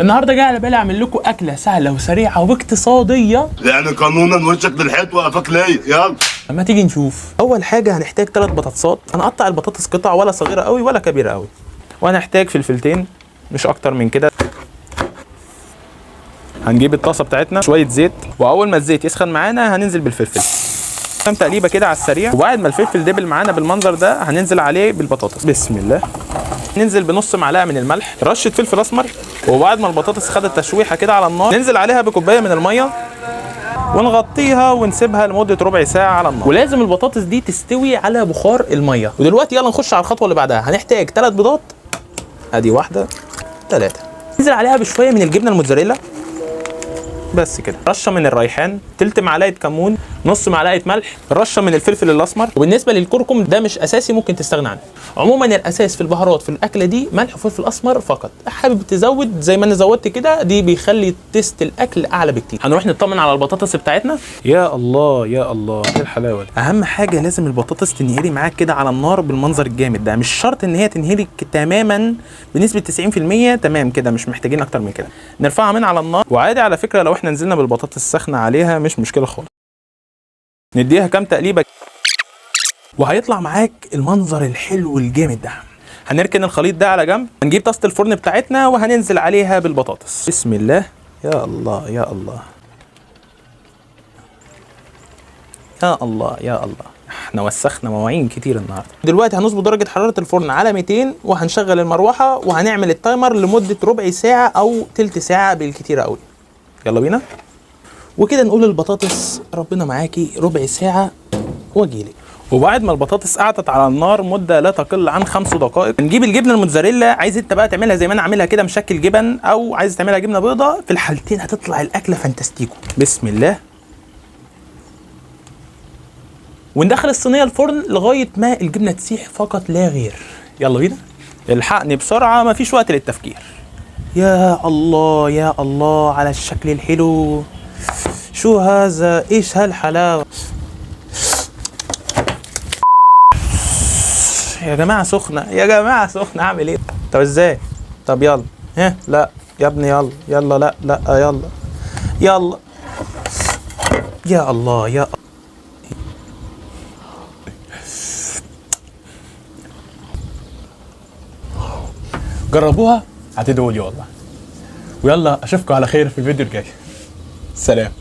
النهارده جاي على بالي اعمل لكم اكله سهله وسريعه واقتصاديه، يعني قانونا وشك للحيط وقفك ليا. يلا اما تيجي نشوف. اول حاجه هنحتاج 3 بطاطسات. هنقطع البطاطس قطع، ولا صغيره قوي ولا كبيره قوي. وهنحتاج فلفلتين مش اكتر من كده. هنجيب الطاسه بتاعتنا، شويه زيت، واول ما الزيت يسخن معانا هننزل بالفلفل. كام تقليبه كده على السريع، وبعد ما الفلفل دبل معانا بالمنظر ده هننزل عليه بالبطاطس. بسم الله. ننزل بنص معلقه من الملح، رشه فلفل اسمر، وبعد ما البطاطس خدت تشويحه كده على النار ننزل عليها بكوبايه من الميه ونغطيها ونسيبها لمده ربع ساعه على النار. ولازم البطاطس دي تستوي على بخار الميه. ودلوقتي يلا نخش على الخطوه اللي بعدها. هنحتاج 3 بيضات، ادي 1 3. ننزل عليها بشويه من الجبنه الموتزاريلا بس كده، رشه من الريحان، تلت معلقه كمون، نص معلقه ملح، رشه من الفلفل الاسمر. وبالنسبه للكركم ده مش اساسي، ممكن تستغنى عنه. عموما الاساس في البهارات في الاكله دي ملح وفلفل اسمر فقط. حابب تزود زي ما انا زودت كده، دي بيخلي تيست الاكل اعلى بكتير. هنروح نطمن على البطاطس بتاعتنا. يا الله يا الله، ايه الحلاوه دي. اهم حاجه لازم البطاطس تنهري معاك كده على النار بالمنظر الجامد ده. مش شرط ان هي تنهري تماما بنسبه 90%، تمام كده، مش محتاجين اكتر من كده. نرفعها من على النار، وعادي على فكره لو احنا نزلنا بالبطاطس السخنه عليها مش مشكله خالص. نديها كام تقليبه وهيطلع معاك المنظر الحلو الجامد ده. هنركن الخليط ده على جنب. هنجيب طاسه الفرن بتاعتنا وهننزل عليها بالبطاطس. بسم الله. يا الله يا الله يا الله يا الله. احنا وسخنا مواعين كتير النهارده. دلوقتي هنظبط درجه حراره الفرن على 200 وهنشغل المروحه وهنعمل التايمر لمده ربع ساعه او تلت ساعه بالكتير قوي. يلا بينا. وكده نقول البطاطس ربنا معاكي ربع ساعه واجيلك. وبعد ما البطاطس قعدت على النار مده لا تقل عن 5 دقائق، نجيب الجبنه الموتزاريلا. عايز انت بقى تعملها زي ما انا عاملها كده مشكل جبن، او عايز تعملها جبنه بيضه، في الحالتين هتطلع الاكله فانتاستيكو. بسم الله. وندخل الصينيه الفرن لغايه ما الجبنه تسيح فقط لا غير. يلا بينا. الحقني بسرعه، مفيش وقت للتفكير. يا الله يا الله على الشكل الحلو. شو هذا؟ ايش هالحلاوه يا جماعه. سخنه يا جماعه، سخنه. اعمل ايه؟ طب ازاي؟ طب يلا. ها لا يا ابني، يلا يلا. لا لا يلا يلا. يا الله يا الله. جربوها هتدعوا لي والله. ويلا اشوفكم على خير في الفيديو الجاي. سلام.